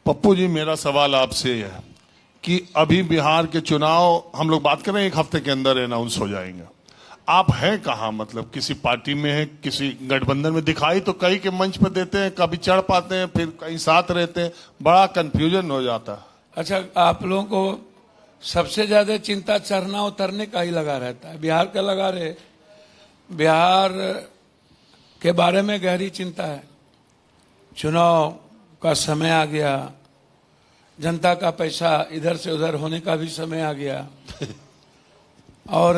पप्पू जी, मेरा सवाल आपसे है कि अभी बिहार के चुनाव हम लोग बात कर रहे हैं, 1 हफ्ते के अंदर अनाउंस हो जाएंगे। आप हैं कहाँ? मतलब किसी पार्टी में है, किसी गठबंधन में? दिखाई तो कई के मंच पर देते हैं, कभी चढ़ पाते हैं, फिर कहीं साथ रहते हैं, बड़ा कंफ्यूजन हो जाता है। अच्छा, आप लोगों को सबसे ज्यादा चिंता चढ़ना उतरने का ही लगा रहता है, बिहार का लगा रहे। बिहार के बारे में गहरी चिंता है। चुनाव का समय आ गया, जनता का पैसा इधर से उधर होने का भी समय आ गया और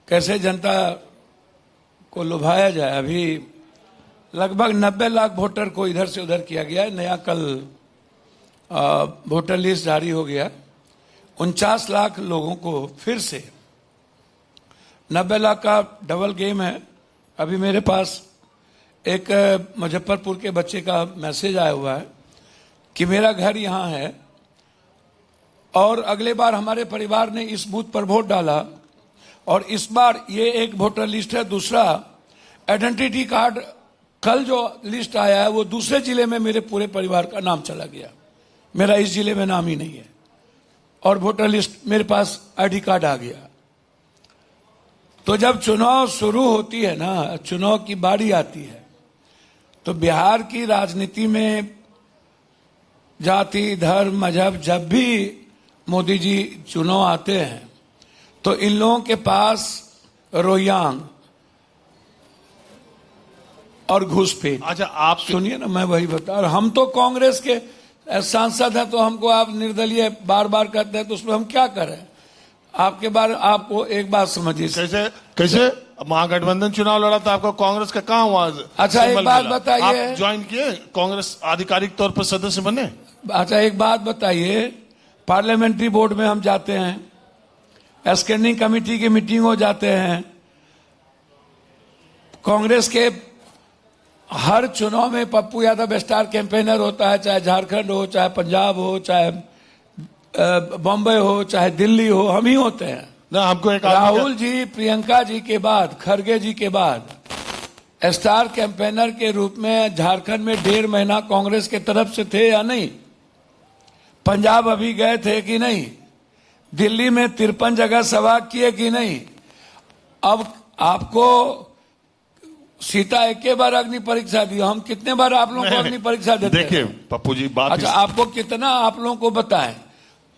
कैसे जनता को लुभाया जाए। अभी लगभग 90 लाख वोटर को इधर से उधर किया गया है। नया कल वोटर लिस्ट जारी हो गया। 49 लाख लोगों को फिर से 90 लाख का डबल गेम है। अभी मेरे पास एक मुजफ्फरपुर के बच्चे का मैसेज आया हुआ है कि मेरा घर यहाँ है और अगले बार हमारे परिवार ने इस बूथ पर वोट डाला और इस बार ये एक वोटर लिस्ट है। दूसरा आइडेंटिटी कार्ड कल जो लिस्ट आया है वो दूसरे जिले में मेरे पूरे परिवार का नाम चला गया, मेरा इस जिले में नाम ही नहीं है और वोटर लिस्ट मेरे पास आईडी कार्ड आ गया। तो जब चुनाव शुरू होती है ना, चुनाव की बारी आती है, तो बिहार की राजनीति में जाति, धर्म, मजहब, जब भी मोदी जी चुनाव आते हैं तो इन लोगों के पास रोयांग और घुसपैठ। अच्छा, आप सुनिए ना, मैं वही बता रहा। हम तो कांग्रेस के सांसद हैं, तो हमको आप निर्दलीय बार बार कहते हैं, तो उसमें हम क्या करें? आपके बारे आपको एक बात समझिए। कैसे महागठबंधन चुनाव लड़ा था, आपको कांग्रेस का कहाँ हुआ? अच्छा, एक बात बताइए, आप ज्वाइन किए कांग्रेस, आधिकारिक तौर पर सदस्य बने? अच्छा, एक बात बताइए, पार्लियामेंट्री बोर्ड में हम जाते हैं, स्टैंडिंग कमेटी की मीटिंग हो जाते हैं, कांग्रेस के हर चुनाव में पप्पू यादव स्टार कैंपेनर होता है, चाहे झारखंड हो, चाहे पंजाब हो, चाहे बॉम्बे हो, चाहे दिल्ली हो, हम ही होते हैं ना। हमको एक राहुल जी, प्रियंका जी के बाद, खड़गे जी के बाद स्टार कैंपेनर के रूप में झारखंड में 1.5 महीना कांग्रेस के तरफ से थे या नहीं? पंजाब अभी गए थे कि नहीं? दिल्ली में 53 जगह सभा किए कि नहीं? अब आपको सीता एक बार अग्नि परीक्षा दी, हम कितने बार आप लोगों को अग्नि परीक्षा देते हैं? देखिए पप्पू जी, बात अच्छा, आपको कितना आप लोगों को बताएं।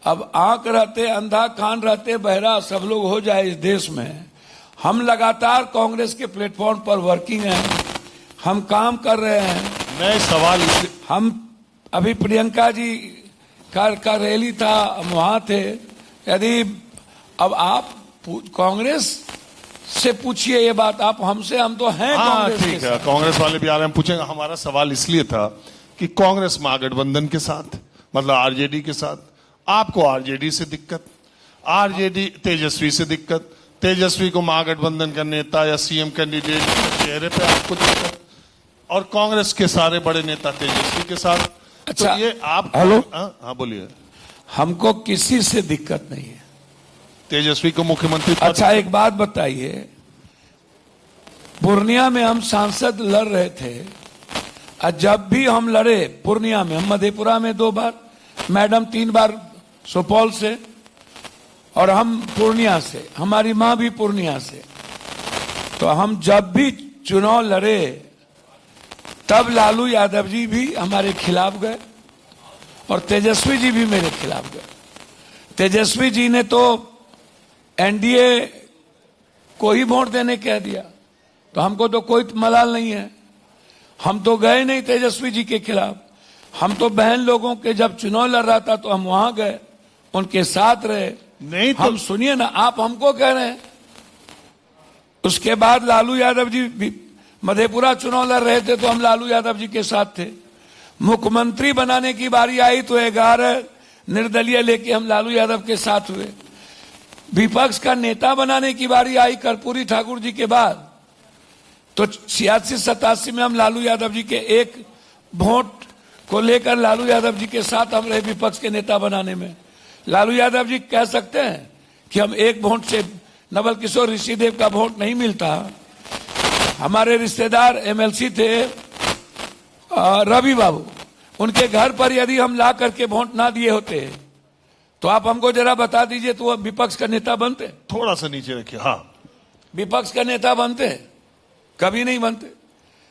अब आंख रहते, अंधा, कान रहते, बहरा सब लोग हो जाए इस देश में। हम लगातार कांग्रेस के प्लेटफॉर्म पर वर्किंग हैं, हम काम कर रहे हैं। मैं सवाल हम अभी प्रियंका जी का रैली था, हम वहां थे। यदि अब आप कांग्रेस से पूछिए ये बात, आप हमसे, हम तो हैं कांग्रेस ठीक है, कांग्रेस वाले भी आ रहे हैं, पूछेंगे। हमारा सवाल इसलिए था कि कांग्रेस महागठबंधन के साथ, मतलब आरजेडी के साथ, आपको आरजेडी से दिक्कत, आरजेडी तेजस्वी से दिक्कत, तेजस्वी को महागठबंधन का नेता या सीएम कैंडिडेट के चेहरे पे आपको दिक्कत, और कांग्रेस के सारे बड़े नेता तेजस्वी के साथ। अच्छा, तो ये आप हेलो, हाँ बोलिए। हमको किसी से दिक्कत नहीं है, तेजस्वी को मुख्यमंत्री। अच्छा, एक बात बताइए, पूर्णिया में हम सांसद लड़ रहे थे, और जब भी हम लड़े पूर्णिया में, हम मधेपुरा में 2 बार, मैडम 3 बार सुपौल से, और हम पूर्णिया से, हमारी मां भी पूर्णिया से। तो हम जब भी चुनाव लड़े तब लालू यादव जी भी हमारे खिलाफ गए और तेजस्वी जी भी मेरे खिलाफ गए। तेजस्वी जी ने तो एनडीए को ही वोट देने कह दिया, तो हमको तो कोई मलाल नहीं है, हम तो गए नहीं तेजस्वी जी के खिलाफ। हम तो बहन लोगों के जब चुनाव लड़ रहा था तो हम वहां गए, उनके साथ रहे। नहीं तो हम, सुनिए ना, आप हमको कह रहे हैं। उसके बाद लालू यादव जी भी मधेपुरा चुनाव लड़ रहे थे तो हम लालू यादव जी के साथ थे। मुख्यमंत्री बनाने की बारी आई तो 11 निर्दलीय लेके हम लालू यादव के साथ हुए। विपक्ष का नेता बनाने की बारी आई कर्पूरी ठाकुर जी के बाद, तो 86-87 में हम लालू यादव जी के 1 वोट को लेकर लालू यादव जी के साथ हम रहे विपक्ष के नेता बनाने में। लालू यादव जी कह सकते हैं कि हम 1 वोट से, नवल किशोर ऋषिदेव का वोट नहीं मिलता। हमारे रिश्तेदार एमएलसी थे रवि बाबू, उनके घर पर यदि हम ला करके वोट ना दिए होते तो आप हमको जरा बता दीजिए, तो अब विपक्ष का नेता बनते? थोड़ा सा नीचे रखिए, हाँ। विपक्ष का नेता बनते? कभी नहीं बनते।